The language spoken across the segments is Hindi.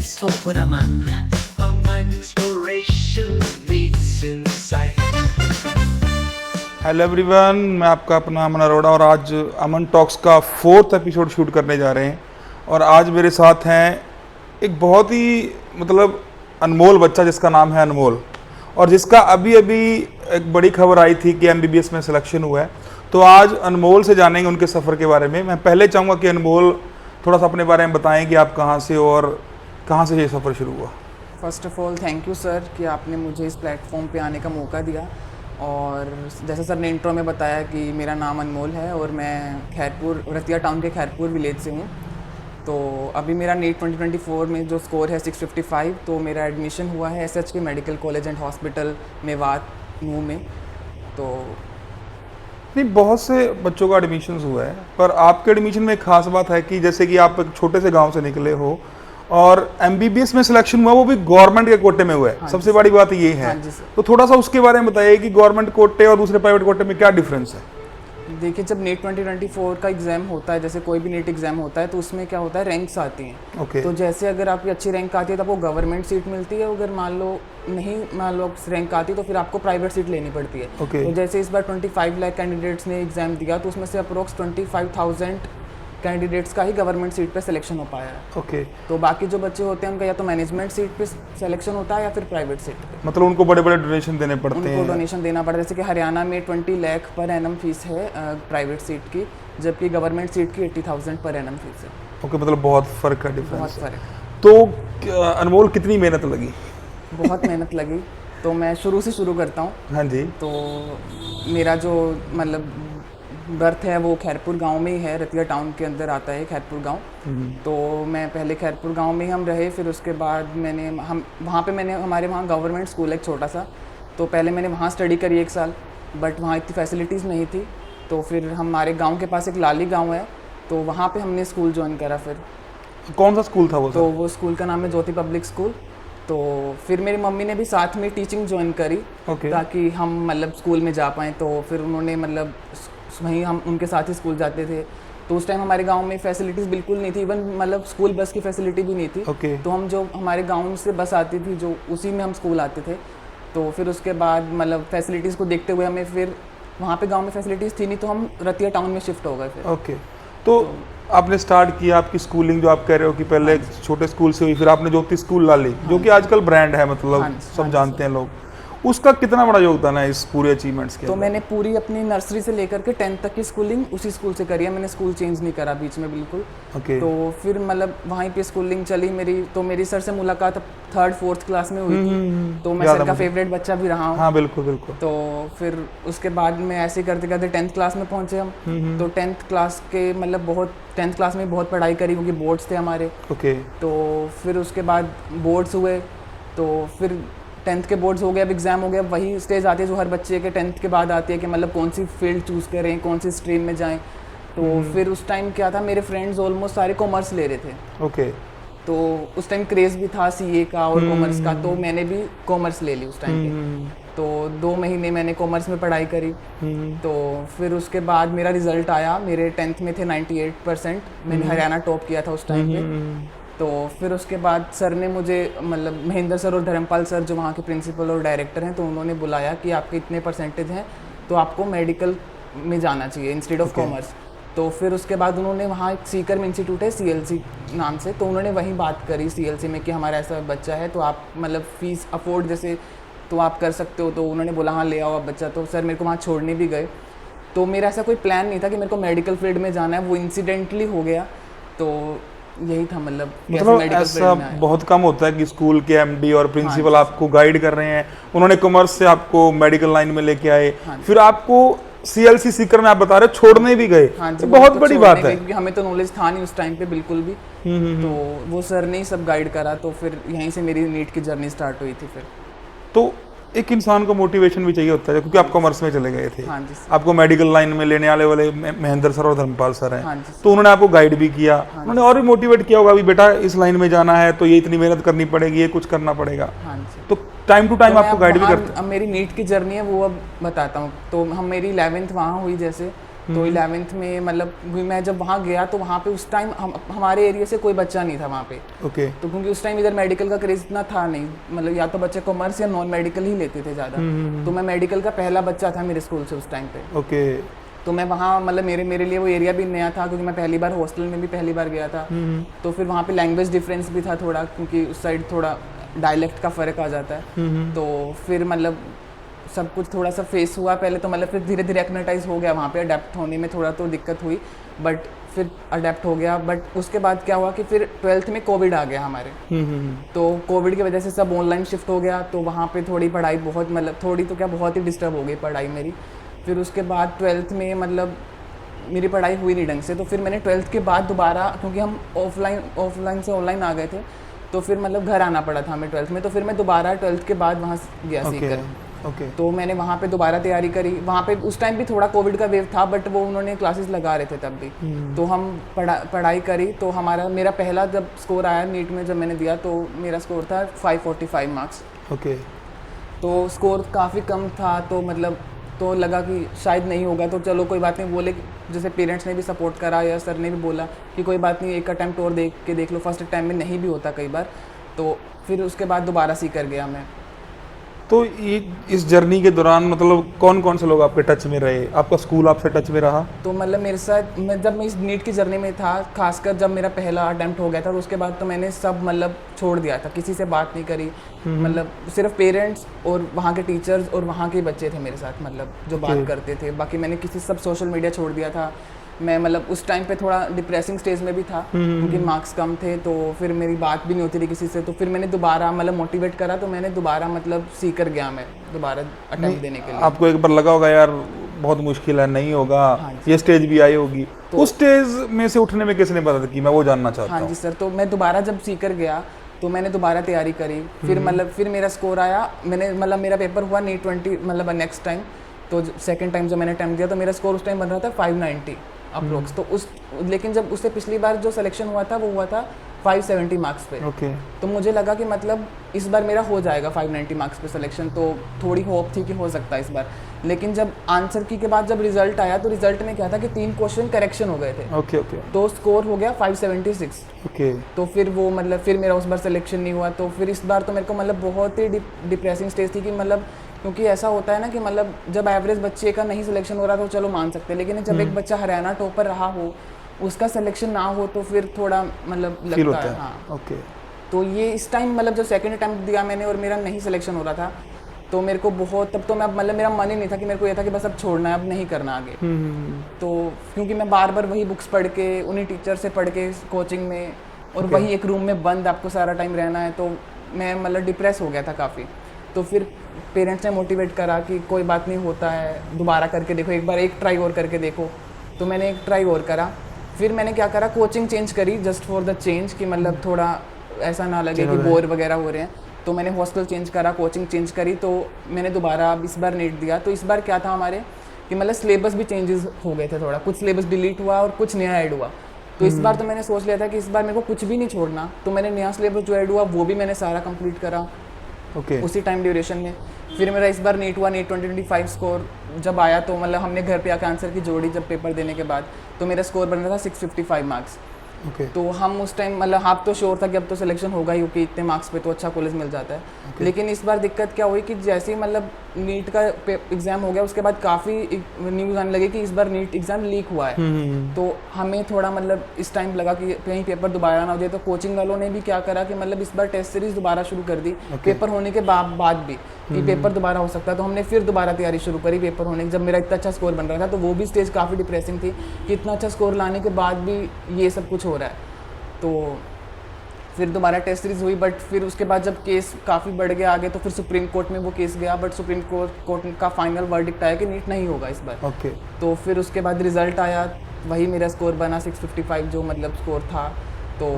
Let's talk with a man. A man inspiration leads insight. Hello everyone, मैं आपका अपना अमन अरोड़ा और आज अमन टॉक्स का 4th एपिसोड शूट करने जा रहे हैं। और आज मेरे साथ हैं एक बहुत ही अनमोल बच्चा जिसका नाम है अनमोल, और जिसका अभी अभी एक बड़ी खबर आई थी कि एमबीबीएस में सिलेक्शन हुआ है। तो आज अनमोल से जानेंगे उनके सफ़र के बारे में। मैं पहले चाहूँगा कि अनमोल थोड़ा सा अपने बारे में बताएं कि आप कहाँ से हो और कहाँ से ये सफ़र शुरू हुआ। First of all thank you sir कि आपने मुझे इस प्लेटफॉर्म पे आने का मौका दिया। और जैसे सर ने इंट्रो में बताया कि मेरा नाम अनमोल है और मैं खैरपुर रतिया टाउन के खैरपुर विलेज से हूँ। तो अभी मेरा नीट 2024 में जो स्कोर है 655, तो मेरा एडमिशन हुआ है SHK medical college and hospital Mewat नू में। तो नहीं, बहुत से बच्चों का एडमिशन हुआ है, पर आपके एडमिशन में एक खास बात है कि जैसे कि आप एक छोटे से गांव से निकले हो और एमबीबीएस में सिलेक्शन हुआ, वो भी गवर्नमेंट के कोटे में हुआ है। सबसे बड़ी बात ये है। हाँ जी सर। तो थोड़ा सा उसके बारे में बताइए कि गवर्नमेंट कोटे और दूसरे प्राइवेट कोटे में क्या डिफरेंस है। देखिए, जब नीट 2024 का एग्ज़ाम होता है, जैसे कोई भी नीट एग्ज़ाम होता है, तो उसमें क्या होता है, रैंक्स आती हैं। ओके। तो जैसे अगर आपकी अच्छी रैंक आती है तो आपको गवर्नमेंट सीट मिलती है, अगर मान लो रैंक आती तो फिर आपको प्राइवेट सीट लेनी पड़ती है। ओके। तो जैसे इस बार 25 लाख कैंडिडेट्स ने एग्ज़ाम दिया, तो उसमें से अप्रोक्स 25,000 कैंडिडेट्स का ही गवर्नमेंट सीट पे सिलेक्शन हो पाया है। ओके। तो बाकी जो बच्चे होते हैं उनका या तो मैनेजमेंट सीट पे सिलेक्शन होता है या फिर प्राइवेट सीट पे। मतलब उनको बड़े बड़े डोनेशन देने पड़ते उनको हैं। डोनेशन देना पड़ता है। जैसे कि हरियाणा में 20 लाख पर एनम फीस है प्राइवेट सीट की, जबकि गवर्नमेंट सीट की 80,000 पर एनम फीस है। ओके, मतलब बहुत फर्क है, डिफरेंस बहुत है। फर्क। तो अनमोल कितनी मेहनत लगी? बहुत मेहनत लगी। तो मैं शुरू से शुरू करता हूँ। हाँ जी। तो मेरा जो बर्थ है वो खैरपुर गांव में ही है, रतिया टाउन के अंदर आता है खैरपुर गांव। तो मैं पहले खैरपुर गांव में ही हम रहे, फिर उसके बाद हमारे वहाँ गवर्नमेंट स्कूल है एक छोटा सा। तो पहले मैंने वहाँ स्टडी करी 1 साल, बट वहाँ इतनी फैसिलिटीज़ नहीं थी। तो फिर हमारे गाँव के पास एक लाली गाँव है, तो वहाँ पर हमने स्कूल ज्वाइन करा। फिर कौन सा स्कूल था वो? तो वो स्कूल का नाम है ज्योति पब्लिक स्कूल। तो फिर मेरी मम्मी ने भी साथ में टीचिंग ज्वाइन करी। ओके। ताकि हम स्कूल में जा पाएँ। तो फिर उन्होंने वहीं हम उनके साथ ही स्कूल जाते थे। तो उस टाइम हमारे गांव में फैसिलिटीज़ बिल्कुल नहीं थी, इवन स्कूल बस की फैसिलिटी भी नहीं थी। ओके। तो हम जो हमारे गांव से बस आती थी, जो उसी में हम स्कूल आते थे। तो फिर उसके बाद फैसिलिटीज़ को देखते हुए हमें फिर वहाँ पे गांव में फैसिलिटीज़ थी नहीं, तो हम रतिया टाउन में शिफ्ट हो गए फिर। ओके। तो आपने स्टार्ट किया आपकी स्कूलिंग, जो आप कह रहे हो कि पहले छोटे स्कूल से हुई, फिर आपने ज्योति स्कूल ला ली, जो कि आजकल ब्रांड है, सब जानते हैं लोग। उसका कितना बड़ा योगदान है इस पूरे अचीवमेंट्स के? तो मैंने पूरी अपनी नर्सरी से लेकर के 10th तक की स्कूलिंग उसी स्कूल से करी है। मैंने स्कूल चेंज नहीं करा बीच में बिल्कुल। ओके। तो फिर वहीं पे स्कूलिंग चली मेरी। तो मेरी सर से मुलाकात 3rd-4th क्लास में हुई थी। तो मैं सर का फेवरेट बच्चा भी रहा हूँ। हाँ, बिल्कुल बिल्कुल। तो फिर उसके बाद में ऐसे करते करते 10th क्लास में पहुँचे हम। तो 10th क्लास के 10th क्लास में बहुत पढ़ाई करी, क्योंकि बोर्ड्स थे हमारे। ओके। तो फिर उसके बाद बोर्ड्स हुए, तो फिर 10th के बोर्ड्स हो गए, अब एग्ज़ाम हो गया। वही स्टेज आती है जो हर बच्चे के 10th के बाद आती है कि कौन सी फील्ड चूज़ करें, कौन सी स्ट्रीम में जाएं। तो फिर उस टाइम क्या था, मेरे फ्रेंड्स ऑलमोस्ट सारे कॉमर्स ले रहे थे। ओके। तो उस टाइम क्रेज़ भी था CA का और कॉमर्स का, तो मैंने भी कॉमर्स ले ली उस टाइम पे। तो 2 महीने मैंने कॉमर्स में पढ़ाई करी। तो फिर उसके बाद मेरा रिज़ल्ट आया, मेरे 10th में थे 98%। मैंने हरियाणा टॉप किया था उस टाइम पे। तो फिर उसके बाद सर ने मुझे महेंद्र सर और धर्मपाल सर, जो वहाँ के प्रिंसिपल और डायरेक्टर हैं, तो उन्होंने बुलाया कि आपके इतने परसेंटेज हैं तो आपको मेडिकल में जाना चाहिए इंस्टेड ऑफ कॉमर्स। तो फिर उसके बाद उन्होंने वहाँ एक सीकर में इंस्टीट्यूट है CLC नाम से, तो उन्होंने वहीं बात करी CLC में कि हमारा ऐसा बच्चा है, तो आप फीस अफोर्ड जैसे तो आप कर सकते हो। तो उन्होंने बोला हाँ ले आओ आप बच्चा। तो सर मेरे को वहाँ छोड़ने भी गए। तो मेरा ऐसा कोई प्लान नहीं था कि मेरे को मेडिकल फील्ड में जाना है, वो इंसिडेंटली हो गया। तो यही था ऐसा बहुत कम होता है कि स्कूल के MD और प्रिंसिपल आपको गाइड कर रहे हैं। उन्होंने कॉमर्स से आपको मेडिकल लाइन में लेके आए, फिर आपको CLC सीकर में आप बता रहे छोड़ने भी गए। तो बहुत बड़ी बात है, क्योंकि हमें तो नॉलेज था नहीं उस टाइम पे बिल्कुल भी। तो वो सर ने ही सब गाइड करा। तो फिर यहीं से मेरी नीट की जर्नी स्टार्ट हुई थी। फिर तो एक इंसान को मोटिवेशन भी चाहिए होता है, क्योंकि आप कॉमर्स में चले गए थे। हाँ जी। आपको मेडिकल लाइन में लेने वाले महेंद्र सर और धर्मपाल सर हैं। हाँ जी। तो उन्होंने आपको गाइड भी किया। उन्होंने और भी मोटिवेट किया होगा, अभी बेटा इस लाइन में जाना है तो ये इतनी मेहनत करनी पड़ेगी, ये कुछ करना पड़ेगा। हाँ जी। तो टाइम टू टाइम आपको गाइड भी करते हैं। अब मेरी नीट की जर्नी है वो अब बताता हूँ। तो मेरी 11th वहाँ हुई जैसे। तो 11th में मतलब मैं जब वहाँ गया तो वहाँ पे उस टाइम हमारे एरिया से कोई बच्चा नहीं था वहाँ पे। ओके। तो क्योंकि उस टाइम इधर मेडिकल का क्रेज इतना था नहीं, मतलब या तो बच्चे कॉमर्स या नॉन मेडिकल ही लेते थे ज़्यादा। तो मैं मेडिकल का पहला बच्चा था मेरे स्कूल से उस टाइम पे। ओके। तो मैं वहाँ मतलब मेरे लिए वो एरिया भी नया था, क्योंकि मैं पहली बार हॉस्टल में भी पहली बार गया था। तो फिर वहाँ पे लैंग्वेज डिफरेंस भी था थोड़ा, क्योंकि उस साइड थोड़ा डायलेक्ट का फ़र्क आ जाता है। तो फिर मतलब सब कुछ थोड़ा सा फेस हुआ पहले तो, मतलब फिर धीरे धीरे एक्नेटाइज हो गया वहाँ पे। अडेप्ट होने में थोड़ा तो दिक्कत हुई, बट फिर अडेप्ट हो गया। बट उसके बाद क्या हुआ कि फिर 12th में कोविड आ गया हमारे। तो कोविड की वजह से सब ऑनलाइन शिफ्ट हो गया, तो वहाँ पे थोड़ी पढ़ाई बहुत मतलब थोड़ी तो क्या बहुत ही डिस्टर्ब हो गई पढ़ाई मेरी। फिर उसके बाद 12th में मतलब मेरी पढ़ाई हुई नहीं ढंग से। तो फिर मैंने 12th के बाद दोबारा, क्योंकि हम ऑफलाइन से ऑनलाइन आ गए थे, तो फिर मतलब घर आना पड़ा था हमें 12th में। तो फिर मैं दोबारा 12th के बाद वहाँ गया सीकर। ओके। तो मैंने वहाँ पे दोबारा तैयारी करी। वहाँ पे उस टाइम भी थोड़ा कोविड का वेव था, बट वो उन्होंने क्लासेस लगा रहे थे तब भी। तो हम पढ़ाई करी। तो मेरा पहला जब स्कोर आया नीट में, जब मैंने दिया तो मेरा स्कोर था 545 मार्क्स। ओके। तो स्कोर काफ़ी कम था, तो मतलब तो लगा कि शायद नहीं होगा, तो चलो कोई बात नहीं। बोले जैसे पेरेंट्स ने भी सपोर्ट करा या सर ने भी बोला कि कोई बात नहीं, एक अटैम्प्ट और देख लो। फर्स्ट टाइम में नहीं भी होता कई बार। तो फिर उसके बाद दोबारा सीकर गया मैं। तो ये इस जर्नी के दौरान मतलब कौन कौन से लोग आपके टच में रहे? आपका स्कूल आपसे टच में रहा? तो मतलब मेरे साथ जब मैं इस नीट की जर्नी में था, खासकर जब मेरा पहला अटेम्प्ट हो गया था, और उसके बाद तो मैंने सब मतलब छोड़ दिया था, किसी से बात नहीं करी। मतलब सिर्फ पेरेंट्स और वहाँ के टीचर्स और वहाँ के बच्चे थे मेरे साथ, मतलब जो बात करते थे। बाकी मैंने सब सोशल मीडिया छोड़ दिया था। मैं मतलब उस टाइम पे थोड़ा डिप्रेसिंग स्टेज में भी था, क्योंकि मार्क्स कम थे। तो फिर मेरी बात भी नहीं होती थी किसी से। तो फिर मैंने दोबारा मतलब मोटिवेट करा, तो मैंने दोबारा मतलब सीकर गया मैं दोबारा अटेम्प्ट देने के लिए। आपको एक बार लगा होगा यार बहुत मुश्किल है, नहीं होगा। हाँ ये स्टेज भी आई होगी। तो उस स्टेज में से उठने में किसने मदद की, मैं वो जानना चाहता हूँ। हाँ जी सर। तो मैं दोबारा जब सीकर गया तो मैंने दोबारा तैयारी करी। फिर मतलब फिर मेरा स्कोर आया। मैंने मतलब मेरा पेपर हुआ नीट 20 मतलब नेक्स्ट टाइम। तो सेकंड टाइम जब मैंने अटेम्प्ट दिया तो मेरा स्कोर उस टाइम बन रहा था 590 अप्रोक्स। तो लेकिन जब उससे पिछली बार जो सिलेक्शन हुआ था वो हुआ था 570 मार्क्स पे। ओके। तो मुझे लगा कि मतलब इस बार मेरा हो जाएगा 590 मार्क्स पे सिलेक्शन, तो थोड़ी होप थी कि हो सकता है इस बार। लेकिन जब आंसर की के बाद जब रिजल्ट आया तो रिजल्ट में क्या था कि 3 क्वेश्चन करेक्शन हो गए थे। ओके। ओके। तो स्कोर हो गया 576। ओके। तो फिर वो मतलब फिर मेरा उस बार सिलेक्शन नहीं हुआ। तो फिर इस बार तो मेरे को मतलब बहुत ही डिप्रेसिंग स्टेज थी कि मतलब, क्योंकि ऐसा होता है ना कि मतलब जब एवरेज बच्चे का नहीं सिलेक्शन हो रहा तो चलो मान सकते हैं, लेकिन जब एक बच्चा हरियाणा टॉपर रहा हो उसका सिलेक्शन ना हो तो फिर थोड़ा मतलब लगता है। हाँ। ओके। तो ये इस टाइम मतलब जब सेकंड अटेम्प्ट दिया मैंने और मेरा नहीं सिलेक्शन हो रहा था, तो मेरे को बहुत, तब तो मैं मतलब मेरा मन ही नहीं था कि मेरे को ये था कि बस अब छोड़ना है, अब नहीं करना आगे। तो क्योंकि मैं बार बार वही बुक्स पढ़ के, उन्हीं टीचर से पढ़ के कोचिंग में, और वही एक रूम में बंद आपको सारा टाइम रहना है, तो मैं मतलब डिप्रेस हो गया था काफ़ी। तो फिर पेरेंट्स ने मोटिवेट करा कि कोई बात नहीं, होता है, दोबारा करके देखो, एक बार एक ट्राई और करके देखो। तो मैंने एक ट्राई और करा। फिर मैंने क्या करा, कोचिंग चेंज करी जस्ट फॉर द चेंज, कि मतलब थोड़ा ऐसा ना लगे कि बोर वगैरह हो रहे हैं। तो मैंने हॉस्टल चेंज करा, कोचिंग चेंज करी। तो मैंने दोबारा अब इस बार नीट दिया। तो इस बार क्या था हमारे कि मतलब सिलेबस भी चेंजेस हो गए थे, थोड़ा कुछ सिलेबस डिलीट हुआ और कुछ नया ऐड हुआ। तो इस बार तो मैंने सोच लिया था कि इस बार मेरे को कुछ भी नहीं छोड़ना। तो मैंने नया सिलेबस जो ऐड हुआ वो भी मैंने सारा कंप्लीट करा उसी टाइम ड्यूरेशन में। फिर मेरा इस बार नीट हुआ, नीट 2025 स्कोर जब आया तो मतलब हमने घर पे आकर आंसर की जोड़ी जब पेपर देने के बाद, तो मेरा स्कोर बन रहा था 655 मार्क्स। तो हम उस टाइम मतलब आप तो श्योर था कि अब तो सिलेक्शन होगा ही, क्योंकि इतने मार्क्स पे तो अच्छा कॉलेज मिल जाता है। लेकिन इस बार दिक्कत क्या हुई कि जैसे ही मतलब नीट का एग्ज़ाम हो गया उसके बाद काफ़ी न्यूज़ आने लगी कि इस बार नीट एग्ज़ाम लीक हुआ है। तो हमें थोड़ा मतलब इस टाइम लगा कि कहीं पेपर दोबारा ना हो जाए। तो कोचिंग वालों ने भी क्या करा कि मतलब इस बार टेस्ट सीरीज दोबारा शुरू कर दी पेपर होने के बाद भी, कि पेपर दोबारा हो सकता है। तो हमने फिर दोबारा तैयारी शुरू करी पेपर होने की, जब मेरा इतना अच्छा स्कोर बन रहा था। तो वो भी स्टेज काफ़ी डिप्रेसिंग थी कि इतना अच्छा स्कोर लाने के बाद भी ये सब कुछ हो रहा है। तो फिर दोबारा टेस्ट सीरीज हुई, बट फिर उसके बाद जब केस काफ़ी बढ़ गया आगे, तो फिर सुप्रीम कोर्ट में वो केस गया। बट सुप्रीम कोर्ट का फाइनल वर्डिक्ट आया कि नीट नहीं होगा इस बार। तो फिर उसके बाद रिजल्ट आया, वही मेरा स्कोर बना 655 जो मतलब स्कोर था। तो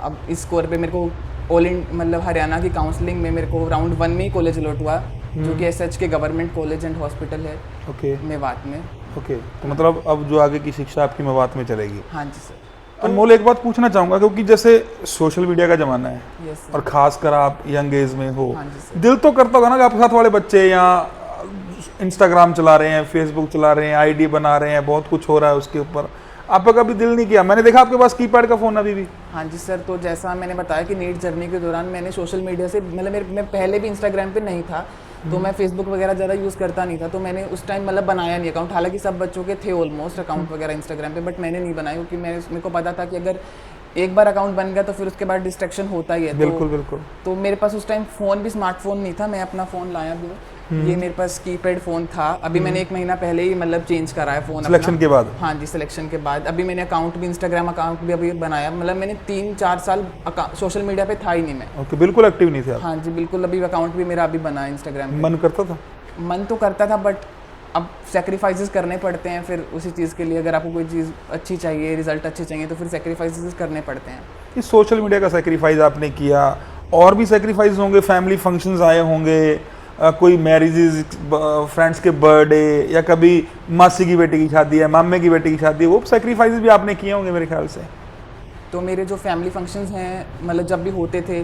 अब इस स्कोर पे मेरे को मतलब हरियाणा की काउंसलिंग में मेरे को राउंड 1 में ही कॉलेज अलॉट हुआ, जो कि एसएच के गवर्नमेंट कॉलेज एंड हॉस्पिटल है मेवात में। तो मतलब अब जो आगे की शिक्षा आपकी मेवात में चलेगी? हाँ जी सर। अनमोल, एक बात पूछना चाहूँगा, क्योंकि जैसे सोशल मीडिया का ज़माना है, यस और ख़ासकर आप यंग एज में हो, हाँ जी सर। दिल तो करता होगा ना कि आपके साथ वाले बच्चे या इंस्टाग्राम चला रहे हैं, फेसबुक चला रहे हैं, आईडी बना रहे हैं, बहुत कुछ हो रहा है उसके ऊपर, आपका कभी दिल नहीं किया? मैंने देखा आपके पास कीपैड का फ़ोन अभी भी। हाँ जी सर, तो जैसा मैंने बताया कि नीट जर्नी के दौरान मैंने सोशल मीडिया से मतलब मैं पहले भी इंस्टाग्राम पे नहीं था, तो मैं फेसबुक वगैरह ज़्यादा यूज़ करता नहीं था, तो मैंने उस टाइम मतलब बनाया नहीं अकाउंट। हालांकि सब बच्चों के थे ऑलमोस्ट अकाउंट वगैरह इंस्टाग्राम पे, बट मैंने नहीं बनाया क्योंकि मेरे को पता था कि अगर एक बार अकाउंट बन गया तो फिर उसके बाद डिस्ट्रैक्शन होता ही है। बिल्कुल बिल्कुल। तो मेरे पास उस टाइम फ़ोन भी स्मार्टफोन नहीं था, मैं अपना फ़ोन लाया भी हूँ। ये मेरे पास कीपैड फ़ोन था, अभी मैंने 1 महीना पहले ही मतलब चेंज करा है फ़ोन सिलेक्शन के बाद? हाँ जी, सिलेक्शन के बाद। अभी मैंने अकाउंट भी, इंस्टाग्राम अकाउंट भी अभी बनाया, मतलब मैंने 3-4 साल सोशल मीडिया पे था ही नहीं मैं। ओके, बिल्कुल एक्टिव नहीं थे आप? हाँ जी बिल्कुल, अभी अकाउंट भी मेरा अभी बना है इंस्टाग्राम पे। मन करता था? मन तो करता था, बट अब सेक्रीफाइसेस करने पड़ते हैं फिर उसी चीज़ के लिए। अगर आपको कोई चीज़ अच्छी चाहिए, रिजल्ट अच्छे चाहिए, तो फिर सेक्रीफाइसेस करने पड़ते हैं। इस सोशल मीडिया का सेक्रीफाइस आपने किया, और भी सेक्रीफाइस होंगे, फैमिली फंक्शंस आए होंगे, कोई मैरिजेज, फ्रेंड्स के बर्थडे, या कभी मासी की बेटी की शादी है, मामे की बेटी की शादी है, वो सेक्रीफाइस भी आपने किए होंगे मेरे ख्याल से। तो मेरे जो फैमिली फंक्शंस हैं, मतलब जब भी होते थे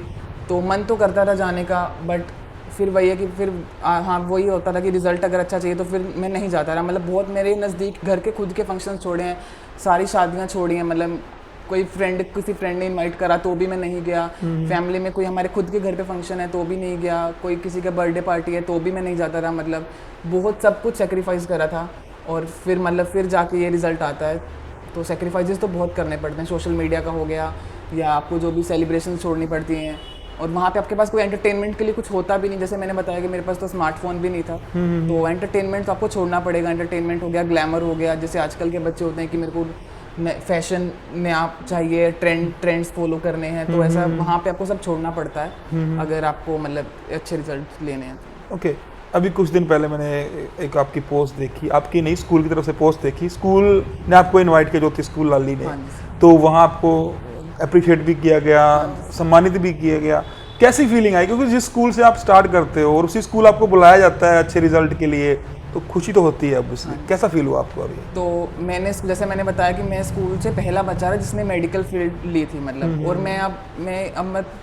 तो मन तो करता था जाने का, बट फिर वही है कि फिर हाँ वही होता था कि रिज़ल्ट अगर अच्छा चाहिए तो फिर मैं नहीं जाता रहा। मतलब बहुत मेरे नज़दीक घर के खुद के फंक्शन छोड़े हैं, सारी शादियाँ छोड़ी हैं, मतलब कोई किसी फ्रेंड ने इनवाइट करा तो भी मैं नहीं गया, फैमिली में कोई हमारे खुद के घर पे फंक्शन है तो भी नहीं गया, कोई किसी का बर्थडे पार्टी है तो भी मैं नहीं जाता रहा। मतलब बहुत सब कुछ सेक्रीफाइस करा था, और फिर मतलब फिर जाके ये रिज़ल्ट आता है। तो सेक्रीफाइसेस तो बहुत करने पड़ते हैं, सोशल मीडिया का हो गया, या आपको जो भी सेलिब्रेशन छोड़नी पड़ती हैं, और वहाँ पे आपके पास कोई एंटरटेनमेंट के लिए कुछ होता भी नहीं। जैसे मैंने बताया कि मेरे पास तो स्मार्टफोन भी नहीं था, तो एंटरटेनमेंट तो आपको छोड़ना पड़ेगा। एंटरटेनमेंट हो गया, ग्लैमर हो गया, जैसे आजकल के बच्चे होते हैं कि मेरे को फैशन में आप चाहिए, ट्रेंड्स फॉलो करने हैं, तो ऐसा वहाँ पे आपको सब छोड़ना पड़ता है अगर आपको मतलब अच्छे रिजल्ट लेने हैं। ओके, अभी कुछ दिन पहले मैंने एक आपकी पोस्ट देखी, आपकी नहीं, स्कूल की तरफ से पोस्ट देखी, स्कूल ने आपको इनवाइट किया, जो थी स्कूल लाली ने, तो वहाँ आपको अप्रिशिएट भी किया गया, सम्मानित भी किया गया। कैसी फीलिंग आई? क्योंकि जिस स्कूल से आप स्टार्ट करते हो और उसी स्कूल आपको बुलाया जाता है अच्छे रिजल्ट के लिए, तो खुशी तो होती है ऑब्वियसली। कैसा फील हुआ आपको अभी? तो जैसे मैंने बताया कि मैं स्कूल से पहला बच्चा था जिसने मेडिकल फील्ड ली थी, मतलब और मैं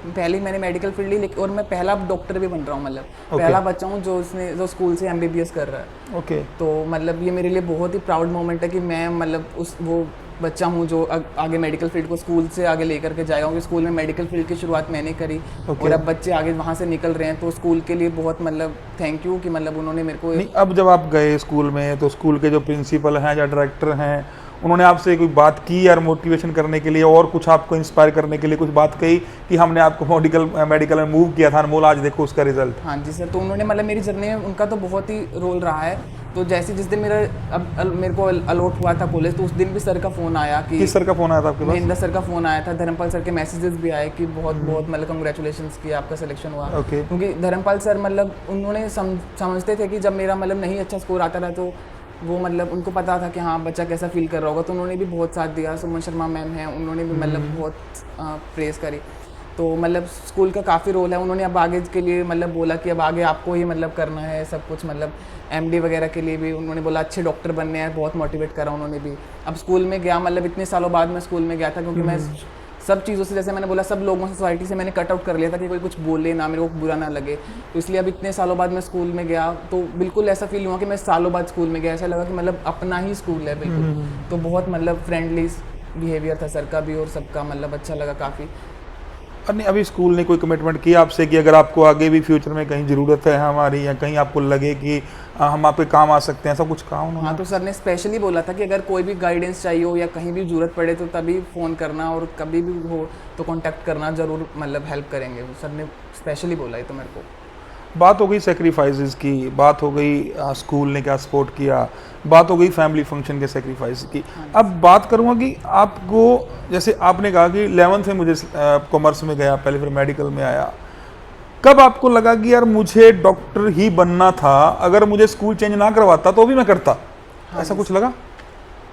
पहले मैंने मेडिकल फील्ड ली, और मैं पहला डॉक्टर भी बन रहा हूँ, मतलब पहला बच्चा हूँ जो स्कूल से MBBS कर रहा है। ओके। तो मतलब ये मेरे लिए बहुत ही प्राउड मोमेंट है कि मैं मतलब वो बच्चा हूँ जो आगे मेडिकल फील्ड को स्कूल से आगे लेकर के जाएगा, क्योंकि स्कूल में मेडिकल फील्ड की शुरुआत मैंने करी, और अब बच्चे आगे वहाँ से निकल रहे हैं, तो स्कूल के लिए बहुत मतलब थैंक यू कि मतलब उन्होंने मेरे को नहीं, अब जब आप गए स्कूल में तो स्कूल के जो प्रिंसिपल हैं या डायरेक्टर हैं, उन्होंने आपसे कोई बात की यार मोटिवेशन करने के लिए, और कुछ आपको इंस्पायर करने के लिए कुछ बात कही कि हमने आपको मेडिकल में मूव किया था अनमोल, आज देखो उसका रिजल्ट? हाँ जी सर, तो उन्होंने मतलब मेरी जर्नी में उनका तो बहुत ही रोल रहा है। तो जैसे जिस दिन मेरे को अलॉट हुआ था कॉलेज, तो उस दिन भी सर का फ़ोन आया कि किस सर का फ़ोन आया था आपके पास? महेंद्र सर का फ़ोन आया था, धर्मपाल सर के मैसेजेस भी आए कि बहुत मतलब कंग्रेचुलेशंस कि आपका सिलेक्शन हुआ। क्योंकि धर्मपाल सर मतलब उन्होंने समझते थे कि जब मेरा मतलब नहीं अच्छा स्कोर आता था, तो वो मतलब उनको पता था कि हाँ बच्चा कैसा फील कर रहा होगा, तो उन्होंने भी बहुत साथ दिया। सुमन शर्मा मैम हैं, उन्होंने भी मतलब बहुत प्रेस करी। तो मतलब स्कूल का काफ़ी रोल है, उन्होंने अब आगे के लिए मतलब बोला कि अब आगे आपको ही मतलब करना है सब कुछ, मतलब MD वगैरह के लिए भी उन्होंने बोला अच्छे डॉक्टर बनने हैं, बहुत मोटिवेट करा उन्होंने भी। अब स्कूल में गया, मतलब इतने सालों बाद मैं स्कूल में गया था, क्योंकि मैं सब चीज़ों से, जैसे मैंने बोला, सब लोगों से, सोसाइटी से मैंने कट आउट कर लिया था कि कोई कुछ बोले ना, मेरे को बुरा ना लगे। तो इसलिए अब इतने सालों बाद मैं स्कूल में गया तो बिल्कुल ऐसा फील हुआ कि मैं सालों बाद स्कूल में गया, ऐसा लगा कि मतलब अपना ही स्कूल है बिल्कुल। तो बहुत मतलब फ्रेंडली बिहेवियर था सर का भी, और सबका मतलब अच्छा लगा काफ़ी। नहीं, अभी स्कूल ने कोई कमिटमेंट किया आपसे कि अगर आपको आगे भी फ्यूचर में कहीं ज़रूरत है हमारी, या कहीं आपको लगे कि हम आपके काम आ सकते हैं, ऐसा कुछ कहा उन्होंने? हाँ, तो सर ने स्पेशली बोला था कि अगर कोई भी गाइडेंस चाहिए हो या कहीं भी ज़रूरत पड़े तो तभी फ़ोन करना, और कभी भी हो तो कांटेक्ट करना, ज़रूर मतलब हेल्प करेंगे। सर ने स्पेशली बोला है तो मेरे को। बात हो गई सेक्रीफाइसेस की, बात हो गई स्कूल ने क्या सपोर्ट किया, बात हो गई फैमिली फंक्शन के सेक्रीफाइस की। अब बात करूँगा कि आपको, जैसे आपने कहा कि 11th में मुझे कॉमर्स में गया पहले, फिर मेडिकल में आया, कब आपको लगा कि यार मुझे डॉक्टर ही बनना था, अगर मुझे स्कूल चेंज ना करवाता तो भी मैं करता? ऐसा कुछ लगा?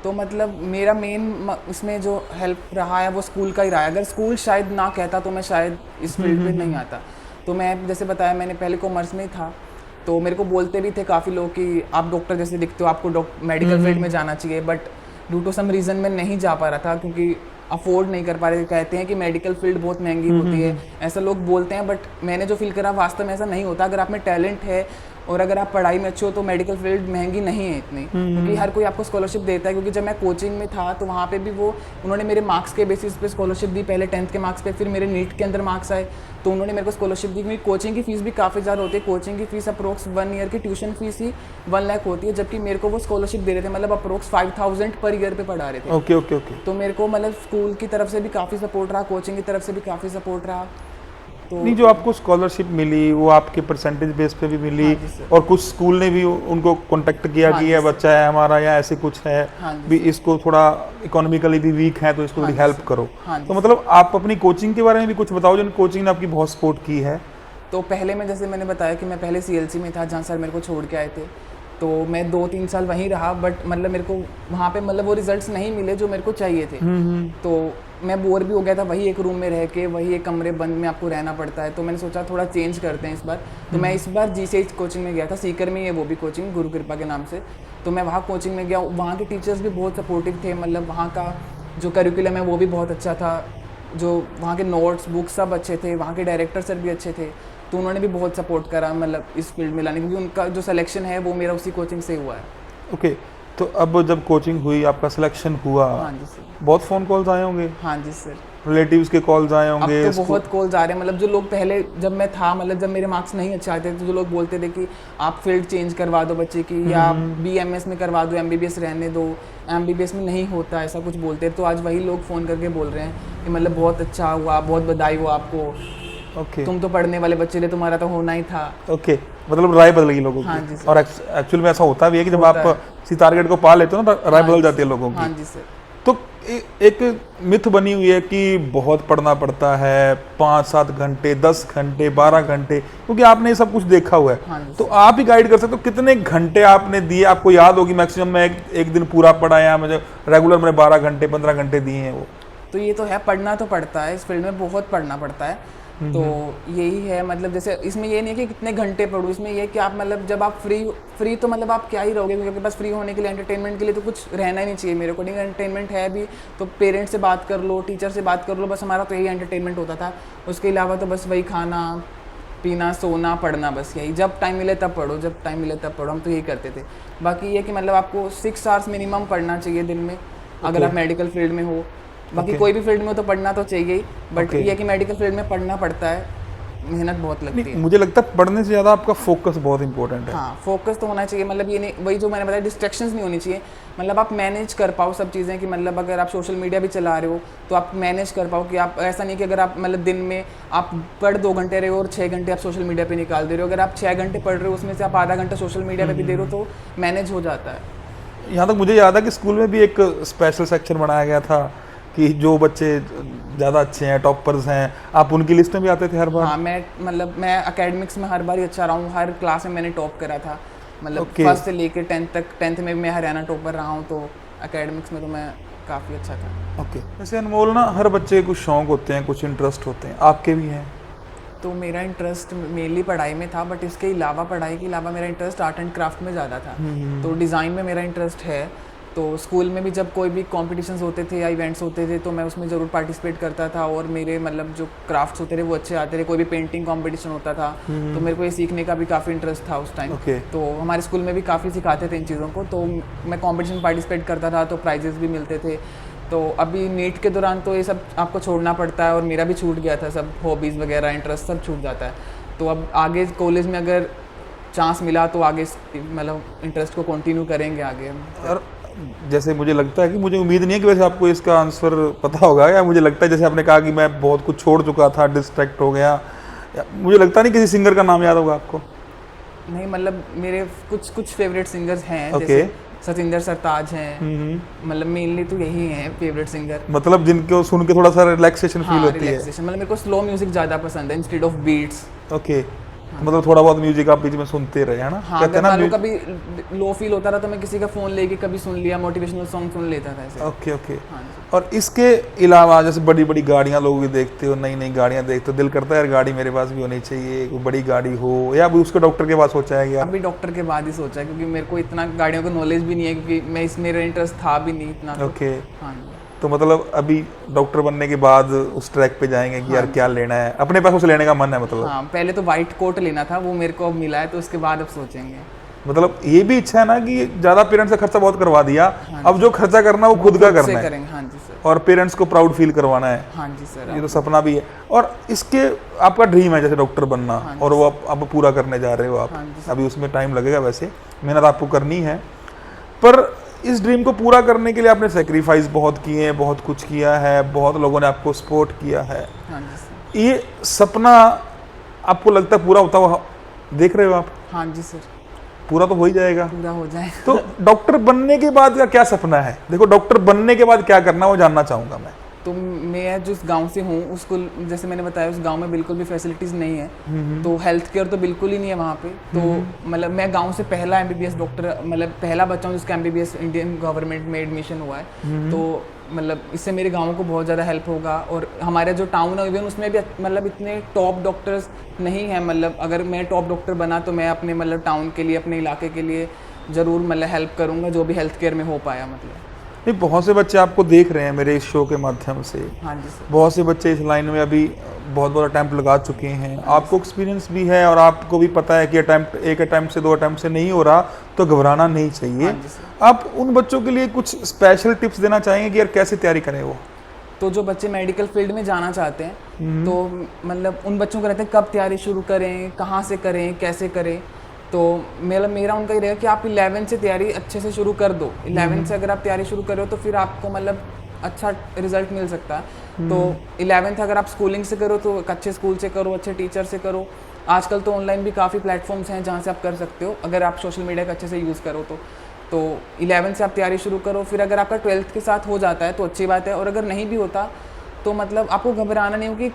तो मतलब मेरा मेन इसमें जो हेल्प रहा है वो स्कूल का ही रहा है। अगर स्कूल शायद ना कहता तो मैं शायद इस फील्ड में नहीं आता। तो मैं जैसे बताया, मैंने पहले कॉमर्स में ही था, तो मेरे को बोलते भी थे काफ़ी लोग कि आप डॉक्टर जैसे दिखते हो, आपको मेडिकल फील्ड में जाना चाहिए, but due to some reason मैं नहीं जा पा रहा था, क्योंकि अफोर्ड नहीं कर पा रहे। कहते हैं कि मेडिकल फील्ड बहुत महंगी होती है, ऐसा लोग बोलते हैं, बट मैंने जो फील करा वास्तव में ऐसा नहीं होता। अगर आप में टैलेंट है और अगर आप पढ़ाई में अच्छे हो तो मेडिकल फील्ड महंगी नहीं है इतनी, क्योंकि हर कोई आपको स्कॉलरशिप देता है। क्योंकि जब मैं कोचिंग में था तो वहाँ पे भी वो उन्होंने मेरे मार्क्स के बेसिस पे स्कॉलरशिप दी, पहले 10th के मार्क्स पे, फिर मेरे नीट के अंदर मार्क्स आए तो उन्होंने मेरे को स्कॉलरशिप दी। क्योंकि कोचिंग की फीस भी काफ़ी ज़्यादा होती है, कोचिंग की फीस अप्रोक्स 1 ईयर की ट्यूशन फीस ही 1 लाख होती है, जबकि मेरे को वो स्कॉलरशिप दे रहे थे, मतलब अप्रोक्स 5000 पर ईयर पे पढ़ा रहे थे। Okay okay okay. तो मेरे को मतलब स्कूल की तरफ से भी काफ़ी सपोर्ट रहा, कोचिंग की तरफ से भी काफ़ी सपोर्ट रहा। तो नहीं, जो आपको स्कॉलरशिप मिली वो आपके परसेंटेज बेस पे भी मिली, हाँ जी सर। और कुछ स्कूल ने भी उनको कांटेक्ट किया हाँ कि जी ये सर। बच्चा है हमारा या ऐसे कुछ है हाँ जी भी, इसको थोड़ा इकोनॉमिकली भी वीक है तो इसको हाँ थोड़ी जी हेल्प सर। करो। हाँ जी तो मतलब आप अपनी कोचिंग के बारे में भी कुछ बताओ, जिन कोचिंग ने आपकी बहुत सपोर्ट की है। तो पहले मैं, जैसे मैंने बताया कि मैं पहले CLC में था जहाँ सर मेरे को छोड़ के आए थे, तो मैं 2-3 साल वहीं रहा, बट मतलब मेरे को वहाँ पे मतलब वो रिजल्ट्स नहीं मिले जो मेरे को चाहिए थे। तो मैं बोर भी हो गया था, वही एक रूम में रह के, वही एक कमरे बंद में आपको रहना पड़ता है। तो मैंने सोचा थोड़ा चेंज करते हैं इस बार। तो मैं इस बार GCH कोचिंग में गया था, सीकर में ही है वो भी कोचिंग, गुरु कृपा के नाम से। तो मैं वहाँ कोचिंग में गया, वहाँ के टीचर्स भी बहुत सपोर्टिव थे, मतलब वहाँ का जो करिकुलम है वो भी बहुत अच्छा था, जो वहाँ के नोट्स बुक्स सब अच्छे थे, वहाँ के डायरेक्टर सर भी अच्छे थे। तो उन्होंने भी बहुत सपोर्ट करा मतलब इस फील्ड में लाने, क्योंकि उनका जो सिलेक्शन है वो मेरा उसी कोचिंग से हुआ है। ओके, तो अब जब कोचिंग हुई, आपका सिलेक्शन हुआ, हाँ जी सर। बहुत फ़ोन कॉल्स आए होंगे, हाँ जी सर। रिलेटिव्स के कॉल्स आए अब होंगे? तो बहुत कॉल्स आ रहे हैं, मतलब जो लोग पहले जब मैं था, मतलब जब मेरे मार्क्स नहीं अच्छे आते थे तो जो लोग बोलते थे कि आप फील्ड चेंज करवा दो बच्चे की, या BMS में करवा दो, MBBS रहने दो, MBBS में नहीं होता, ऐसा कुछ बोलते। तो आज वही लोग फ़ोन करके बोल रहे हैं कि मतलब बहुत अच्छा हुआ, बहुत बधाई हो आपको, ओके तुम तो पढ़ने वाले बच्चे थे, तुम्हारा तो होना ही था। ओके, मतलब राय बदल गई लोगों हाँ जी की। सर। और एक्चुअल में ऐसा होता भी है कि जब होता आप किसी टारगेट को पा लेते हो ना, तो राय बदल जाती है लोगों हाँ की। जी सर। तो एक मिथ बनी हुई है कि बहुत पढ़ना पड़ता है, 5-7 घंटे, 10 घंटे, 12 घंटे, क्योंकि आपने ये सब कुछ देखा हुआ हाँ है। जी तो आप ही गाइड कर सकते हो कितने घंटे आपने दिए? आपको याद होगी मैक्सिमम मैं एक दिन पूरा पढ़ा, या मुझे रेगुलर मैंने 12 घंटे 15 घंटे दिए हैं वो? तो ये तो है, पढ़ना तो पड़ता है, इस फील्ड में बहुत पढ़ना पड़ता है। तो यही है, मतलब जैसे इसमें ये नहीं है कि कितने घंटे पढ़ूँ, इसमें ये है कि आप मतलब जब आप फ्री तो मतलब आप क्या ही रहोगे, क्योंकि आपके पास फ्री होने के लिए, एंटरटेनमेंट के लिए तो कुछ रहना ही नहीं चाहिए। मेरे को नहीं एंटरटेनमेंट है भी, तो पेरेंट्स से बात कर लो, टीचर से बात कर लो, बस हमारा तो यही एंटरटेनमेंट होता था। उसके अलावा तो बस वही खाना पीना, सोना, पढ़ना, बस यही। जब टाइम मिले तब पढ़ो, जब टाइम मिले तब पढ़ो, हम तो यही करते थे। बाकी ये कि मतलब आपको 6 आवर्स मिनिमम पढ़ना चाहिए दिन में, अगर आप मेडिकल फील्ड में हो। बाकी कोई भी फील्ड में हो तो पढ़ना तो चाहिए ही, बट ये कि मेडिकल फील्ड में पढ़ना पड़ता है, मेहनत बहुत लगती है। मुझे लगता है पढ़ने से ज़्यादा आपका फोकस बहुत इंपॉर्टेंट है। हाँ, फोकस तो होना चाहिए, मतलब ये नहीं, वही जो मैंने बताया, डिस्ट्रैक्शंस नहीं होनी चाहिए, मतलब आप मैनेज कर पाओ सब चीज़ें, कि मतलब अगर आप सोशल मीडिया भी चला रहे हो तो आप मैनेज कर पाओ, कि आप ऐसा नहीं कि अगर आप मतलब दिन में आप पढ़ 2 घंटे रहे हो और 6 घंटे आप सोशल मीडिया पे निकाल दे रहे हो। अगर आप 6 घंटे पढ़ रहे हो उसमें से आप आधा घंटा सोशल मीडिया पे भी दे रहे हो तो मैनेज हो जाता है। यहाँ तक मुझे याद है कि स्कूल में भी एक स्पेशल सेक्शन बनाया गया था कि जो बच्चे ज़्यादा अच्छे हैं, टॉपर्स हैं, आप उनकी लिस्ट में भी आते थे हर बार? हाँ, मैं एकेडमिक्स में हर बार ही अच्छा रहा हूँ, हर क्लास में मैंने टॉप करा था, मतलब Okay. फर्स्ट से लेकर 10th तक। 10th में भी मैं हरियाणा टॉपर रहा हूँ, तो एकेडमिक्स में तो मैं काफ़ी अच्छा था। ओके। वैसे अनमोल ना, हर बच्चे के कुछ शौक होते हैं, कुछ इंटरेस्ट होते हैं, आपके भी हैं? तो मेरा इंटरेस्ट मेनली पढ़ाई में था, बट इसके अलावा, पढ़ाई के अलावा मेरा इंटरेस्ट आर्ट एंड क्राफ्ट में ज़्यादा था। तो डिज़ाइन में मेरा इंटरेस्ट है। तो स्कूल में भी जब कोई भी कॉम्पिटिशन्स होते थे या इवेंट्स होते थे तो मैं उसमें ज़रूर पार्टिसिपेट करता था, और मेरे मतलब जो क्राफ्ट्स होते थे वो अच्छे आते थे। कोई भी पेंटिंग कॉम्पिटिशन होता था तो मेरे को ये सीखने का भी काफ़ी इंटरेस्ट था उस टाइम। Okay. तो हमारे स्कूल में भी काफ़ी सिखाते थे इन चीज़ों को, तो मैं कॉम्पिटिशन पार्टिसिपेट करता था, तो प्राइजेस भी मिलते थे। तो अभी नीट के दौरान तो ये सब आपको छोड़ना पड़ता है, और मेरा भी छूट गया था, सब हॉबीज़ वगैरह, इंटरेस्ट सब छूट जाता है। तो अब आगे कॉलेज में अगर चांस मिला तो आगे मतलब इंटरेस्ट को कंटिन्यू करेंगे आगे। और जैसे मुझे लगता है कि, मुझे उम्मीद नहीं है कि वैसे आपको इसका आंसर पता होगा, या मुझे लगता है जैसे आपने कहा कि मैं बहुत कुछ छोड़ चुका था, डिस्ट्रैक्ट हो गया, मुझे लगता नहीं किसी सिंगर का नाम याद होगा आपको? नहीं, मतलब मेरे कुछ फेवरेट सिंगर्स हैं। Okay. जैसे सतिंदर सरताज हैं, मतलब मेनली तो यही हैं फेवरेट सिंगर। मतलब जिनको सुन के थोड़ा सा रिलैक्सेशन फील हाँ, होती है। रिलैक्सेशन, मतलब मेरे को स्लो म्यूजिक ज़्यादा पसंद है इंस्टेड ऑफ बीट्स। ओके, मतलब थोड़ा बहुत म्यूजिक आप बीच में सुनते रहे, है ना? हाँ, कहते अगर हैं मान लो ना कभी लो फील होता रहा तो मैं किसी का फ़ोन लेके कभी सुन लिया, मोटिवेशनल सॉन्ग सुन लेता था ऐसे। Okay okay. हाँ जी। और इसके अलावा जैसे बड़ी बड़ी गाड़ियाँ लोग भी देखते हो, नई नई गाड़ियाँ देखते हो, दिल करता है यार गाड़ी मेरे पास भी होनी चाहिए, कोई बड़ी गाड़ी हो, या अभी उसको डॉक्टर के पास सोचा है? अभी डॉक्टर के बाद ही सोचा है, क्योंकि मेरे को इतना गाड़ियों का नॉलेज भी नहीं है, क्योंकि मेरा इंटरेस्ट था भी नहीं इतना। तो ओके। हाँ जी। तो मतलब अभी डॉक्टर बनने के बाद उस ट्रैक पे जाएंगे कि यार क्या लेना है, अपने पैसों से लेने का मन है मतलब। हाँ, पहले तो वाइट कोट लेना था, वो मेरे को अब मिला है, तो उसके बाद अब सोचेंगे। मतलब ये भी इच्छा है ना कि ज्यादा पेरेंट्स का खर्चा बहुत करवा दिया, अब जो खर्चा करना वो खुद का से करना है करेंगे। हाँ जी सर। और पेरेंट्स को प्राउड फील करवाना है। हाँ जी सर। ये तो सपना भी है। और इसके आपका ड्रीम है जैसे डॉक्टर बनना, और वो आप पूरा करने जा रहे हो आप। हाँ जी अभी उसमें टाइम लगेगा, वैसे मेहनत आपको करनी है, पर इस ड्रीम को पूरा करने के लिए आपने सेक्रीफाइस बहुत किए हैं, बहुत कुछ किया है, बहुत लोगों ने आपको सपोर्ट किया है। हाँ जी सर। ये सपना आपको लगता है पूरा होता हुआ देख रहे हो आप? हाँ जी सर, पूरा तो हो ही जाएगा। पूरा हो जाए। तो डॉक्टर बनने के बाद का क्या सपना है? देखो, डॉक्टर बनने के बाद क्या करना, वो जानना चाहूंगा मैं। तो मैं जिस गांव से हूँ, उसको जैसे मैंने बताया, उस गांव में बिल्कुल भी फैसिलिटीज़ नहीं है, तो हेल्थ केयर तो बिल्कुल ही नहीं है वहाँ पे। तो मतलब मैं गांव से पहला एमबीबीएस डॉक्टर, मतलब पहला बच्चा हूँ जिसका एमबीबीएस इंडियन गवर्नमेंट में एडमिशन हुआ है। तो मतलब इससे मेरे गाँव को बहुत ज़्यादा हेल्प होगा। और हमारा जो टाउन है इवन उसमें भी मतलब इतने टॉप डॉक्टर्स नहीं हैं। मतलब अगर मैं टॉप डॉक्टर बना तो मैं अपने मतलब टाउन के लिए, अपने इलाके के लिए ज़रूर मतलब हेल्प करूँगा, जो भी हेल्थ केयर में हो पाया। मतलब नहीं, बहुत से बच्चे आपको देख रहे हैं मेरे इस शो के माध्यम से। हाँ जी सर। बहुत से बच्चे इस लाइन में अभी बहुत बहुत अटैम्प्ट लगा चुके हैं। आपको एक्सपीरियंस भी है और आपको भी पता है कि एक अटैम्प्ट से 2 अटैम्प्ट से नहीं हो रहा तो घबराना नहीं चाहिए। हाँ जी सर। आप उन बच्चों के लिए कुछ स्पेशल टिप्स देना चाहेंगे कि यार कैसे तैयारी करें वो? तो जो बच्चे मेडिकल फील्ड में जाना चाहते हैं, तो मतलब उन बच्चों को रहता है कब तैयारी शुरू करें, कहाँ से करें, कैसे करें। तो मेरा उनका ये रहेगा कि आप 11 से तैयारी अच्छे से शुरू कर दो। 11 से अगर आप तैयारी शुरू करो तो फिर आपको मतलब अच्छा रिजल्ट मिल सकता है। तो 11th अगर आप स्कूलिंग से करो तो एक अच्छे स्कूल से करो, अच्छे टीचर से करो। आजकल तो ऑनलाइन भी काफ़ी प्लेटफॉर्म्स हैं जहाँ से आप कर सकते हो, अगर आप सोशल मीडिया का अच्छे से यूज़ करो तो 11 से आप तैयारी शुरू करो। फिर अगर आपका 12th के साथ हो जाता है तो अच्छी बात है, और अगर नहीं भी होता तो मतलब आपको घबराना नहीं हो कि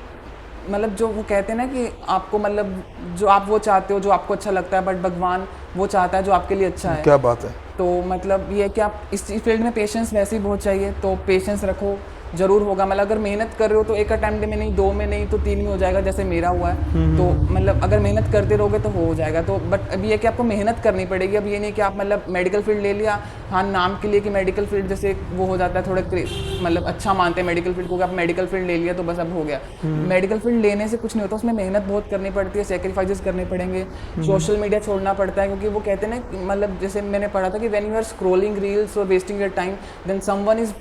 मतलब जो वो कहते हैं ना कि आपको मतलब जो आप वो चाहते हो, जो आपको अच्छा लगता है, बट भगवान वो चाहता है जो आपके लिए अच्छा है। क्या बात है। तो मतलब ये है कि आप इस फील्ड में पेशेंस वैसे ही बहुत चाहिए, तो पेशेंस रखो, ज़रूर होगा। मतलब अगर मेहनत कर रहे हो तो एक अटैम्प्ट में नहीं, 2 में नहीं तो 3 में हो जाएगा, जैसे मेरा हुआ है। तो मतलब अगर मेहनत करते रहोगे तो हो जाएगा। तो बट अब ये कि आपको मेहनत करनी पड़ेगी। अब ये नहीं कि आप मतलब मेडिकल फील्ड ले लिया, हाँ नाम के लिए कि मेडिकल फील्ड जैसे वो हो जाता है थोड़ा मतलब अच्छा मानते हैं मेडिकल फील्ड को, आप मेडिकल फील्ड ले लिया तो बस अब हो गया। मेडिकल फील्ड लेने से कुछ नहीं होता, उसमें मेहनत बहुत करनी पड़ती है, सेक्रीफाइसेस करने पड़ेंगे, सोशल मीडिया छोड़ना पड़ता है। क्योंकि वो कहते हैं ना, मतलब जैसे मैंने पढ़ा था कि when you are scrolling reels और wasting your time, then someone is